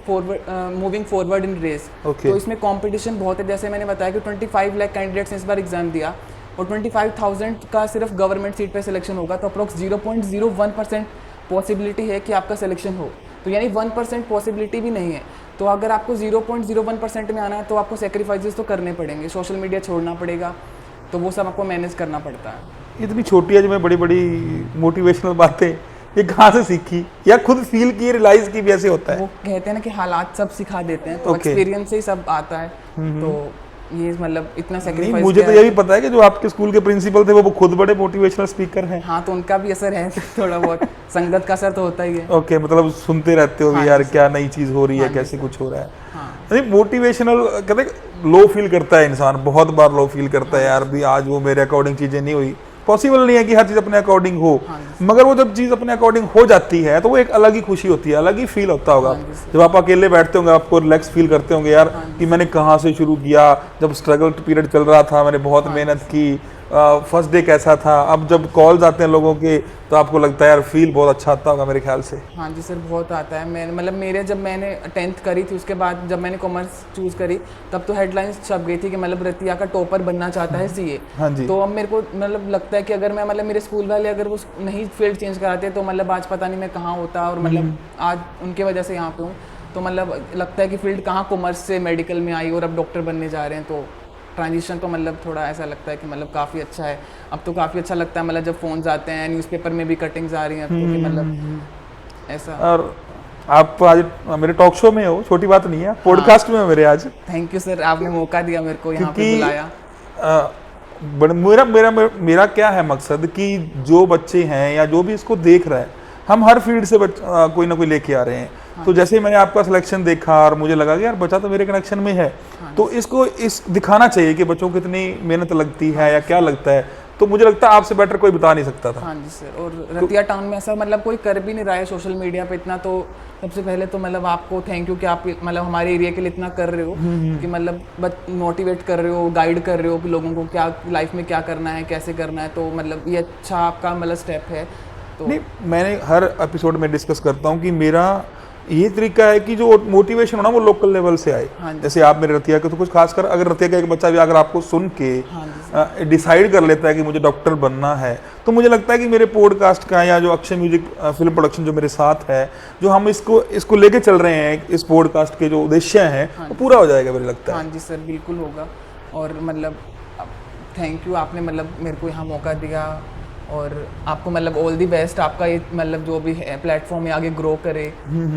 moving forward in race. तो इसमें कंपटीशन बहुत है। जैसे मैंने बताया कि 25 लाख कैंडिडेट्स ने इस बार एग्जाम दिया और 25,000 का सिर्फ गवर्नमेंट सीट पे सिलेक्शन होगा, तो अप्रोक्स 0.01% पॉसिबिलिटी है कि आपका सिलेक्शन हो। तो यानी 1% पॉसिबिलिटी भी नहीं है। तो अगर आपको 0.01% में आना है तो आपको सेक्रीफाइसेस तो करने पड़ेंगे, सोशल मीडिया छोड़ना पड़ेगा, तो वो सब आपको मैनेज करना पड़ता है। इतनी छोटी एज में बड़ी बड़ी मोटिवेशनल बातें ये कहाँ से सीखी, या खुद फील की, रियलाइज की भी ऐसे होता है? वो कहते हैं ना कि हालात सब सिखा देते हैं, तो एक्सपीरियंस से ही सब आता है। तो ये मतलब इतना सेक्रीफाइस। मुझे तो ये भी पता है कि जो आपके स्कूल के प्रिंसिपल थे वो खुद बड़े मोटिवेशनल स्पीकर हैं। हाँ, तो उनका भी असर है थोड़ा बहुत, संगत का असर तो होता ही है। ओके, मतलब सुनते रहते हो यार क्या नई चीज हो रही है, कैसे कुछ हो रहा है। नहीं, मोटिवेशनल कहते लो फील करता है इंसान, बहुत बार लो फील करता है यार भी आज वो मेरे अकॉर्डिंग चीजें नहीं हुई। पॉसिबल नहीं है कि हर चीज़ अपने अकॉर्डिंग हो, मगर वो जब चीज़ अपने अकॉर्डिंग हो जाती है तो वो एक अलग ही खुशी होती है, अलग ही फील होता होगा। जब आप अकेले बैठते होंगे आपको रिलैक्स फील करते होंगे यार कि मैंने कहाँ से शुरू किया, जब स्ट्रगल पीरियड चल रहा था मैंने बहुत मेहनत की, फर्स्ट डे कैसा था। अब जब कॉल्स आते हैं लोगों के तो आपको लगता है यार फील बहुत अच्छा आता होगा मेरे ख्याल से। हाँ जी सर, बहुत आता है। मैं मतलब जब मैंने 10th करी थी, उसके बाद जब मैंने कॉमर्स चूज़ करी तब तो हेडलाइंस छप गई थी कि मतलब रतिया का टॉपर बनना चाहता है सीए। हाँ जी। तो अब मेरे को मतलब लगता है कि अगर मैं मतलब मेरे स्कूल वाले अगर वो नहीं फील्ड चेंज कराते तो मतलब आज पता नहीं मैं कहाँ होता, और मतलब आज उनके वजह से यहाँ पे हूँ। तो मतलब लगता है कि फील्ड कहाँ कॉमर्स से मेडिकल में आई और अब डॉक्टर बनने जा रहे हैं, तो ट्रांजिशन तो मतलब थोड़ा ऐसा लगता है कि मतलब काफ़ी अच्छा है। अब तो काफ़ी अच्छा लगता है, मतलब जब फ़ोन्स आते हैं, न्यूज़पेपर में भी कटिंग्स आ रही हैं, तो कि मतलब ऐसा। और आप आज मेरे टॉक शो में हो, छोटी बात नहीं है, पॉडकास्ट में हो मेरे आज। थैंक यू सर, आपने मौका दिया मेरे को, यहाँ पे बुलाया। मेरा क्या है मकसद कि जो बच्चे हैं या जो भी इसको देख रहा है, हम हर फील्ड से कोई ना कोई लेके आ रहे हैं। तो जैसे मैंने आपका सिलेक्शन देखा और मुझे लगा कि यार बच्चा तो मेरे कनेक्शन में है, तो इसको दिखाना चाहिए कि बच्चों को कितनी मेहनत लगती है या क्या लगता है। तो मुझे लगता है आपसे बेटर कोई बता नहीं सकता था। हाँ जी सर। और रतिया टाउन में ऐसा मतलब कोई कर भी नहीं रहा है सोशल मीडिया पे इतना, तो सबसे पहले तो मतलब आपको थैंक यू कि आप मतलब हमारे एरिया के लिए इतना कर रहे हो, कि मतलब मोटिवेट कर रहे हो, गाइड कर रहे हो कि लोगों को क्या लाइफ में क्या करना है, कैसे करना है। तो मतलब ये अच्छा आपका मतलब स्टेप है। तो नहीं, मैंने हर एपिसोड में डिस्कस करता हूँ कि मेरा ये तरीका है कि जो मोटिवेशन हो ना वो लोकल लेवल से आए। हाँ जी। जैसे आप मेरे रतिया के, तो कुछ खासकर अगर रतिया का एक बच्चा भी अगर आपको सुन के हाँ जी डिसाइड कर लेता है कि मुझे डॉक्टर बनना है, तो मुझे लगता है कि मेरे पॉडकास्ट का या जो अक्षय म्यूजिक फिल्म प्रोडक्शन जो मेरे साथ है, जो हम इसको लेके चल रहे हैं, इस पॉडकास्ट के जो उद्देश्य हैं वो पूरा हो जाएगा मुझे लगता है। हाँ जी सर, बिल्कुल होगा। और मतलब थैंक यू, आपने मतलब मेरे को यहाँ मौका दिया, और आपको मतलब ऑल दी बेस्ट। आपका ये मतलब जो भी है प्लेटफॉर्म है आगे ग्रो करे,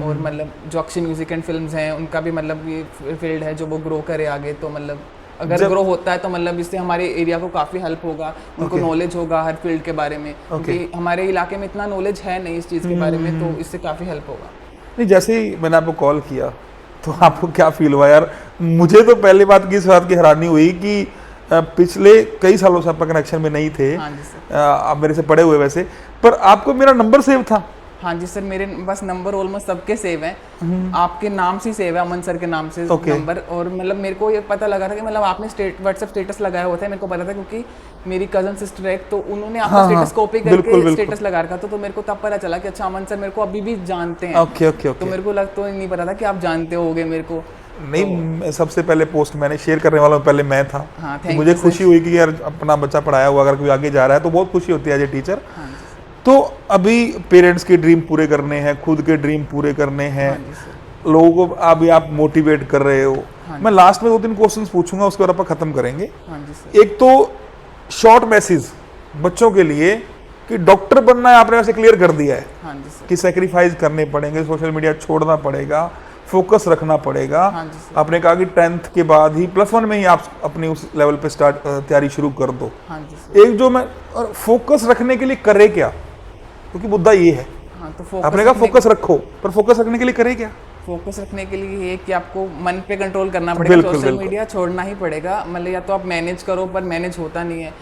और मतलब जो अक्षय म्यूजिक एंड फिल्म्स हैं उनका भी मतलब ये फील्ड है जो वो ग्रो करे आगे। तो मतलब अगर ग्रो होता है तो मतलब इससे हमारे एरिया को काफ़ी हेल्प होगा, उनको नॉलेज होगा हर फील्ड के बारे में, क्योंकि हमारे इलाके में इतना नॉलेज है नहीं इस चीज़ के बारे में, तो इससे काफ़ी हेल्प होगा। नहीं, जैसे ही मैंने आपको कॉल किया तो आपको क्या फील हुआ यार? मुझे तो पहली बात की इस बात की हैरानी हुई कि पिछले कई सालों से आपका कनेक्शन में नहीं थे। हाँ जी सर। आप मेरे से पढ़े हुए वैसे, पर आपको मेरा नंबर सेव था? हाँ जी सर, मेरे बस नंबर ऑलमोस्ट सबके सेव हैं। आपके नाम से सेव है, अमन सर के नाम से नंबर। और मतलब मेरे को ये पता लगा था कि मतलब आपने व्हाट्सएप स्टेटस लगाया हुआ था, मेरे को पता था क्योंकि मेरी कजन सिस्टर है, तो उन्होंने आपका स्टेटस कॉपी करके स्टेटस लगा रखा था। तो मेरे को तब पता चला कि अच्छा अमन सर मेरे को अभी भी जानते हैं। Okay okay okay. तो मेरे को लग तो नहीं पता था कि आप जानते होगे मेरे को। नहीं, सबसे पहले पोस्ट मैंने शेयर करने वाला पहले मैं था। हाँ, तो मुझे खुशी हुई कि यार अपना बच्चा पढ़ाया हुआ अगर कोई आगे जा रहा है तो बहुत खुशी होती है एज ए टीचर। तो अभी पेरेंट्स के ड्रीम पूरे करने हैं, खुद के ड्रीम पूरे करने हैं, लोगों को अभी आप मोटिवेट कर रहे हो। मैं लास्ट में 2-3 क्वेश्चंस पूछूंगा, उसके बाद अपन खत्म करेंगे। एक तो शॉर्ट मैसेज बच्चों के लिए कि डॉक्टर बनना है, आपने वैसे क्लियर कर दिया है कि सेक्रीफाइस करने पड़ेंगे, सोशल मीडिया छोड़ना पड़ेगा, फोकस रखना पड़ेगा। आपने कहा कि 10th के बाद ही +1 में ही आप अपनी उस लेवल पे स्टार्ट तैयारी शुरू कर दो। एक जो मैं और फोकस रखने के लिए करे क्या, क्योंकि मुद्दा ये है। तो आपने कहा फोकस रखो, पर फोकस रखने के लिए करे क्या? फोकस रखने के लिए ये कि आपको मन पे कंट्रोल करना पड़ेगा, सोशल मीडिया छोड़ना ही पड़ेगा। मतलब या तो आप मैनेज करो, पर मैनेज होता नहीं है।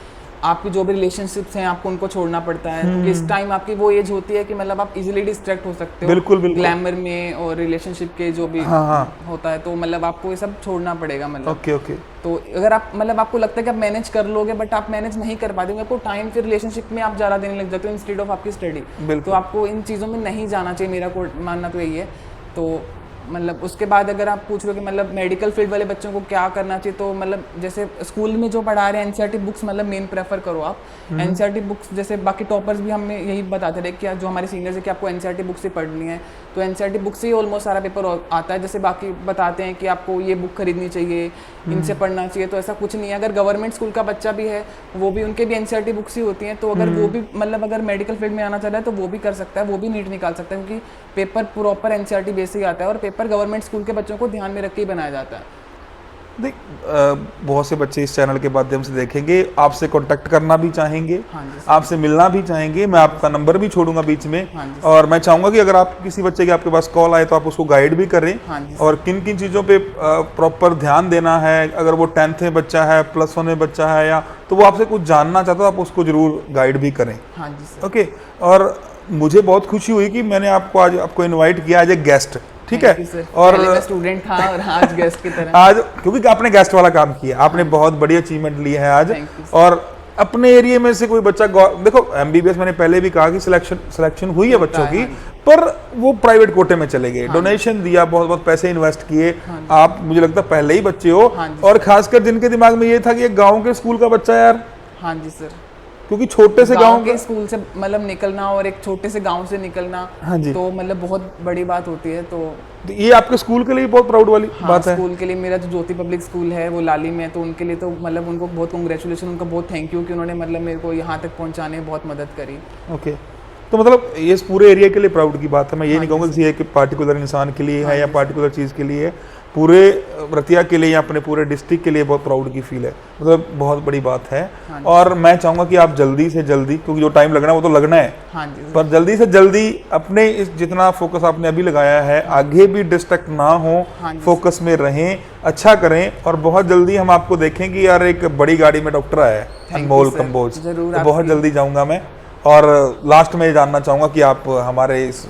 आपकी जो भी रिलेशनशिप्स हैं आपको उनको छोड़ना पड़ता है, क्योंकि इस टाइम आपकी वो एज होती है कि मतलब आप इजीली डिस्ट्रैक्ट हो सकते हो। बिल्कुल बिल्कुल। ग्लैमर में और रिलेशनशिप के जो भी होता है, तो मतलब आपको ये सब छोड़ना पड़ेगा। मतलब ओके ओके। तो अगर आप मतलब आपको लगता है कि आप मैनेज कर लोगे, बट आप मैनेज नहीं कर पाते, आपको टाइम फिर रिलेशनशिप में आप ज़्यादा देने लग जाते हो इंस्टेड ऑफ आपकी स्टडी। तो आपको इन चीज़ों में नहीं जाना चाहिए, मेरा को मानना तो यही है। तो मतलब उसके बाद अगर आप पूछ रहे हो कि मतलब मेडिकल फील्ड वाले बच्चों को क्या करना चाहिए, तो मतलब जैसे स्कूल में जो पढ़ा रहे हैं एनसीईआरटी बुक्स मतलब मेन प्रेफर करो आप। एनसीईआरटी बुक्स जैसे बाकी टॉपर्स भी हमें यही बताते रहे कि जो हमारे सीनियर्स है कि आपको एनसीईआरटी बुक्स ही पढ़नी है, तो एनसीईआरटी बुक से ही ऑलमोस्ट सारा पेपर आता है। जैसे बाकी बताते हैं कि आपको ये बुक खरीदनी चाहिए, इनसे पढ़ना चाहिए, तो ऐसा कुछ नहीं है। अगर गवर्नमेंट स्कूल का बच्चा भी है, वो भी उनके भी एनसीईआरटी बुक्स ही होती हैं, तो अगर वो भी मतलब अगर मेडिकल फील्ड में आना चाह रहा है तो वो भी कर सकता है, वो भी नीट निकाल सकता है, क्योंकि पेपर प्रॉपर एनसीईआरटी बेस ही आता है, और पेपर गवर्नमेंट स्कूल के बच्चों को ध्यान में रख के ही बनाया जाता है। देख, बहुत से बच्चे इस चैनल के माध्यम से देखेंगे, आपसे कांटेक्ट करना भी चाहेंगे, आपसे मिलना भी चाहेंगे। मैं आपका नंबर भी छोड़ूंगा बीच में, और मैं चाहूंगा कि अगर आप किसी बच्चे के आपके पास कॉल आए तो आप उसको गाइड भी करें, और किन किन चीज़ों पे प्रॉपर ध्यान देना है। अगर वो 10th में बच्चा है, +1 में बच्चा है, या तो वो आपसे कुछ जानना चाहता है, आप उसको जरूर गाइड भी करें। ओके। और मुझे बहुत खुशी हुई कि मैंने आज आपको इन्वाइट किया एज ए गेस्ट, ठीक है। और मैं स्टूडेंट था और आज गेस्ट की तरह। आज क्योंकि आपने गेस्ट वाला काम किया, आपने बहुत बड़ी अचीवमेंट ली है आज। और अपने एरिया में से कोई बच्चा, देखो एमबीबीएस मैंने पहले भी कहा कि सिलेक्शन हुई है बच्चों की, पर वो प्राइवेट कोटे में चले गए, डोनेशन दिया, बहुत बहुत पैसे इन्वेस्ट किए। आप मुझे लगता है पहले ही बच्चे हो, और खासकर जिनके दिमाग में ये था कि एक गाँव के स्कूल का बच्चा यार। हाँ जी सर, क्योंकि छोटे से गांव के स्कूल से मतलब निकलना और एक छोटे से गांव से निकलना, तो मतलब बहुत बड़ी बात होती है। तो ये आपके स्कूल के लिए बहुत प्राउड वाली बात है। स्कूल के लिए मेरा जो ज्योति पब्लिक स्कूल है वो लाली में है, तो उनके लिए तो मतलब उनको बहुत कांग्रेचुलेशन, उनका बहुत थैंक यू कि उन्होंने मतलब मेरे को यहाँ तक पहुँचाने में बहुत मदद करी। ओके। तो मतलब ये पूरे एरिया के लिए प्राउड की बात है। मैं ये नहीं कहूँगा किसी एक पार्टिकुलर इंसान के लिए है या पार्टिकुलर चीज़ के लिए है, पूरे रतिया के लिए या अपने पूरे डिस्ट्रिक्ट के लिए बहुत प्राउड की फील है, मतलब बहुत बड़ी बात है। और मैं चाहूँगा कि आप जल्दी से जल्दी, क्योंकि जो टाइम लगना है वो तो लगना है, हाँ जी पर जल्दी से जल्दी अपने इस जितना फोकस आपने अभी लगाया है आगे भी डिस्ट्रैक्ट ना हो, हाँ जी। फोकस में रहें, अच्छा करें, और बहुत जल्दी हम आपको देखें कि यार एक बड़ी गाड़ी में डॉक्टर आया है अनमोल sir। कंबोज, जरूर तो बहुत जल्दी जाऊंगा मैं। और लास्ट में ये जानना चाहूँगा कि आप हमारे इस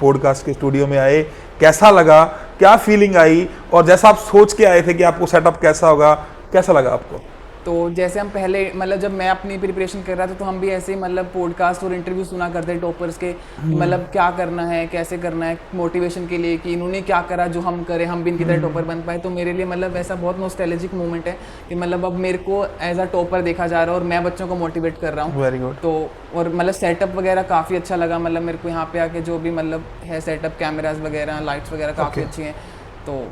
पॉडकास्ट के स्टूडियो में आए, कैसा लगा, क्या फीलिंग आई, और जैसा आप सोच के आए थे कि आपको सेटअप कैसा होगा, कैसा लगा आपको? तो जैसे हम पहले मतलब जब मैं अपनी प्रिपरेशन कर रहा था तो हम भी ऐसे ही मतलब पॉडकास्ट और इंटरव्यू सुना करते टॉपर्स के, मतलब क्या करना है, कैसे करना है, मोटिवेशन के लिए कि इन्होंने क्या करा जो हम करें, हम भी इनकी तरह टॉपर बन पाए। तो मेरे लिए मतलब ऐसा बहुत नॉस्टैल्जिक मोमेंट है कि मतलब अब मेरे को एज अ टॉपर देखा जा रहा है और मैं बच्चों को मोटिवेट कर रहा हूँ। Very good. तो और मतलब सेटअप वगैरह काफ़ी अच्छा लगा, मतलब मेरे को यहाँ पे आके जो भी मतलब है सेटअप, कैमराज वगैरह, लाइट्स वगैरह काफ़ी अच्छी हैं। तो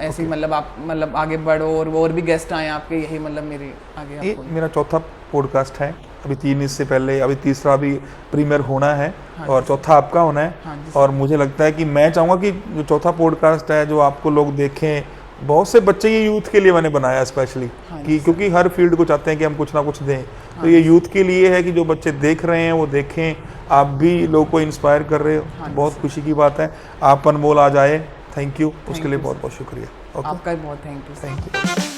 ऐसे ही मतलब आप मतलब आगे बढ़ो और भी गेस्ट आए आपके, यही मतलब मेरी आगे ये आपको। मेरा चौथा पॉडकास्ट है, अभी 3 इससे पहले, अभी तीसरा भी प्रीमियर होना है, और चौथा आपका होना है। हाँ जी। और मुझे लगता है कि मैं चाहूँगा कि जो चौथा पॉडकास्ट है जो आपको लोग देखें, बहुत से बच्चे ये यूथ के लिए मैंने बनाया स्पेशली, कि क्योंकि हर फील्ड को चाहते हैं कि हम कुछ ना कुछ दें, तो ये यूथ के लिए है कि जो बच्चे देख रहे हैं वो देखें, आप भी लोगों को इंस्पायर कर रहे हो, बहुत खुशी की बात है। आप अनमोल आ जाए, थैंक यू, उसके लिए बहुत बहुत शुक्रिया। ओके, आपका भी बहुत थैंक यू। Thank you.